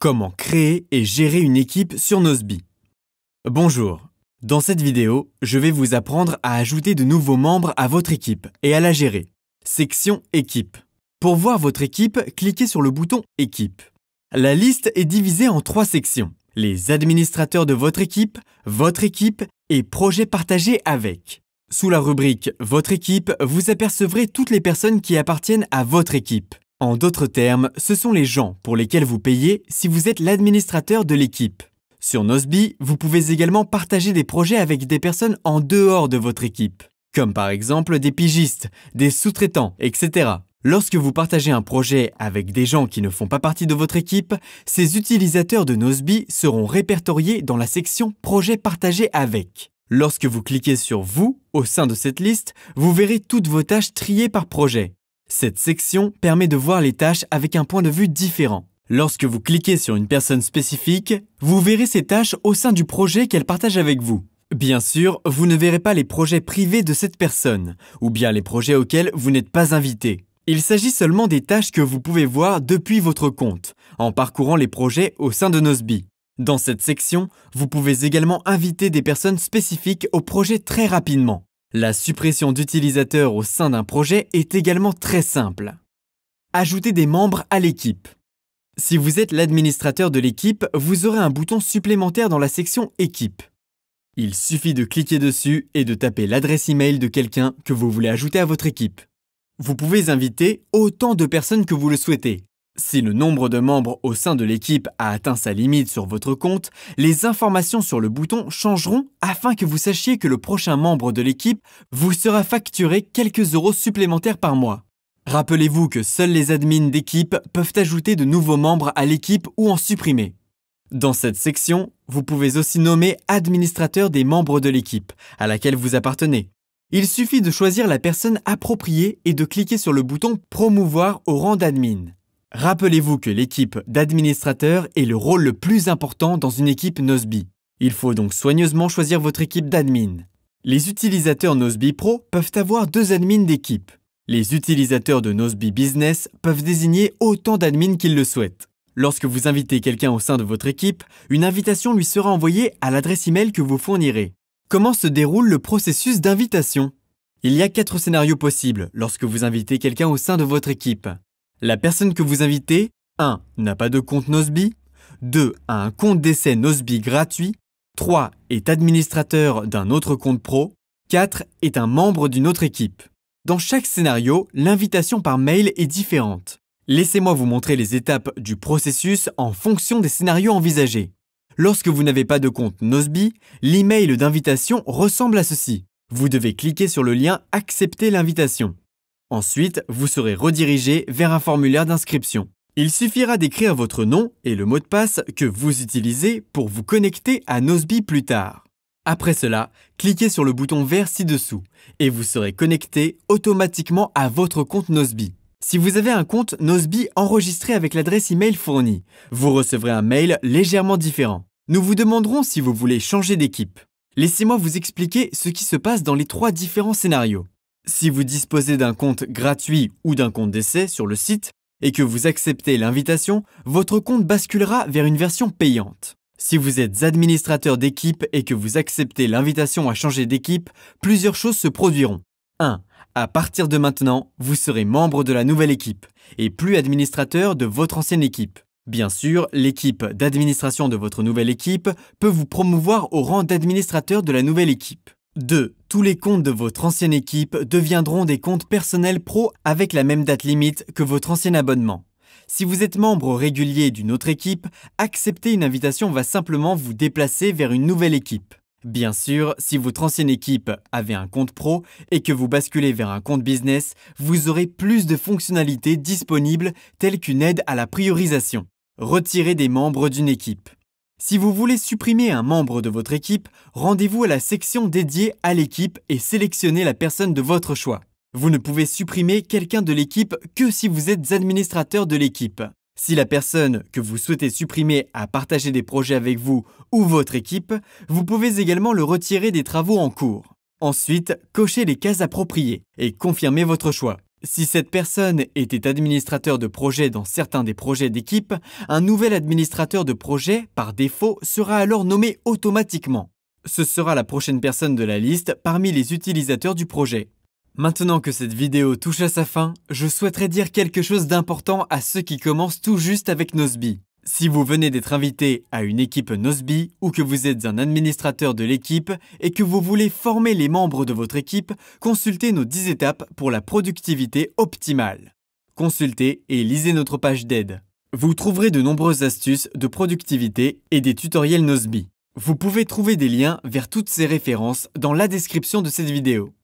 Comment créer et gérer une équipe sur Nozbe. Bonjour, dans cette vidéo, je vais vous apprendre à ajouter de nouveaux membres à votre équipe et à la gérer. Section Équipe. Pour voir votre équipe, cliquez sur le bouton Équipe. La liste est divisée en 3 sections. Les administrateurs de votre équipe et projets partagés avec. Sous la rubrique Votre équipe, vous apercevrez toutes les personnes qui appartiennent à votre équipe. En d'autres termes, ce sont les gens pour lesquels vous payez si vous êtes l'administrateur de l'équipe. Sur Nozbe, vous pouvez également partager des projets avec des personnes en dehors de votre équipe, comme par exemple des pigistes, des sous-traitants, etc. Lorsque vous partagez un projet avec des gens qui ne font pas partie de votre équipe, ces utilisateurs de Nozbe seront répertoriés dans la section Projets partagés avec. Lorsque vous cliquez sur Vous, au sein de cette liste, vous verrez toutes vos tâches triées par projet. Cette section permet de voir les tâches avec un point de vue différent. Lorsque vous cliquez sur une personne spécifique, vous verrez ces tâches au sein du projet qu'elle partage avec vous. Bien sûr, vous ne verrez pas les projets privés de cette personne, ou bien les projets auxquels vous n'êtes pas invité. Il s'agit seulement des tâches que vous pouvez voir depuis votre compte, en parcourant les projets au sein de Nozbe. Dans cette section, vous pouvez également inviter des personnes spécifiques au projet très rapidement. La suppression d'utilisateurs au sein d'un projet est également très simple. Ajoutez des membres à l'équipe. Si vous êtes l'administrateur de l'équipe, vous aurez un bouton supplémentaire dans la section Équipe. Il suffit de cliquer dessus et de taper l'adresse email de quelqu'un que vous voulez ajouter à votre équipe. Vous pouvez inviter autant de personnes que vous le souhaitez. Si le nombre de membres au sein de l'équipe a atteint sa limite sur votre compte, les informations sur le bouton changeront afin que vous sachiez que le prochain membre de l'équipe vous sera facturé quelques euros supplémentaires par mois. Rappelez-vous que seuls les admins d'équipe peuvent ajouter de nouveaux membres à l'équipe ou en supprimer. Dans cette section, vous pouvez aussi nommer administrateur des membres de l'équipe à laquelle vous appartenez. Il suffit de choisir la personne appropriée et de cliquer sur le bouton Promouvoir au rang d'admin. Rappelez-vous que l'équipe d'administrateurs est le rôle le plus important dans une équipe Nozbe. Il faut donc soigneusement choisir votre équipe d'admin. Les utilisateurs Nozbe Pro peuvent avoir 2 admins d'équipe. Les utilisateurs de Nozbe Business peuvent désigner autant d'admins qu'ils le souhaitent. Lorsque vous invitez quelqu'un au sein de votre équipe, une invitation lui sera envoyée à l'adresse email que vous fournirez. Comment se déroule le processus d'invitation? Il y a 4 scénarios possibles lorsque vous invitez quelqu'un au sein de votre équipe. La personne que vous invitez, 1. n'a pas de compte Nozbe, 2. a un compte d'essai Nozbe gratuit, 3. est administrateur d'un autre compte pro, 4. est un membre d'une autre équipe. Dans chaque scénario, l'invitation par mail est différente. Laissez-moi vous montrer les étapes du processus en fonction des scénarios envisagés. Lorsque vous n'avez pas de compte Nozbe, l'email d'invitation ressemble à ceci. Vous devez cliquer sur le lien « Accepter l'invitation ». Ensuite, vous serez redirigé vers un formulaire d'inscription. Il suffira d'écrire votre nom et le mot de passe que vous utilisez pour vous connecter à Nozbe plus tard. Après cela, cliquez sur le bouton vert ci-dessous et vous serez connecté automatiquement à votre compte Nozbe. Si vous avez un compte Nozbe enregistré avec l'adresse email fournie, vous recevrez un mail légèrement différent. Nous vous demanderons si vous voulez changer d'équipe. Laissez-moi vous expliquer ce qui se passe dans les 3 différents scénarios. Si vous disposez d'un compte gratuit ou d'un compte d'essai sur le site et que vous acceptez l'invitation, votre compte basculera vers une version payante. Si vous êtes administrateur d'équipe et que vous acceptez l'invitation à changer d'équipe, plusieurs choses se produiront. 1. À partir de maintenant, vous serez membre de la nouvelle équipe et plus administrateur de votre ancienne équipe. Bien sûr, l'équipe d'administration de votre nouvelle équipe peut vous promouvoir au rang d'administrateur de la nouvelle équipe. 2. Tous les comptes de votre ancienne équipe deviendront des comptes personnels pro avec la même date limite que votre ancien abonnement. Si vous êtes membre régulier d'une autre équipe, accepter une invitation va simplement vous déplacer vers une nouvelle équipe. Bien sûr, si votre ancienne équipe avait un compte pro et que vous basculez vers un compte business, vous aurez plus de fonctionnalités disponibles telles qu'une aide à la priorisation. Retirer des membres d'une équipe. Si vous voulez supprimer un membre de votre équipe, rendez-vous à la section dédiée à l'équipe et sélectionnez la personne de votre choix. Vous ne pouvez supprimer quelqu'un de l'équipe que si vous êtes administrateur de l'équipe. Si la personne que vous souhaitez supprimer a partagé des projets avec vous ou votre équipe, vous pouvez également le retirer des travaux en cours. Ensuite, cochez les cases appropriées et confirmez votre choix. Si cette personne était administrateur de projet dans certains des projets d'équipe, un nouvel administrateur de projet, par défaut, sera alors nommé automatiquement. Ce sera la prochaine personne de la liste parmi les utilisateurs du projet. Maintenant que cette vidéo touche à sa fin, je souhaiterais dire quelque chose d'important à ceux qui commencent tout juste avec Nozbe. Si vous venez d'être invité à une équipe Nozbe ou que vous êtes un administrateur de l'équipe et que vous voulez former les membres de votre équipe, consultez nos 10 étapes pour la productivité optimale. Consultez et lisez notre page d'aide. Vous trouverez de nombreuses astuces de productivité et des tutoriels Nozbe. Vous pouvez trouver des liens vers toutes ces références dans la description de cette vidéo.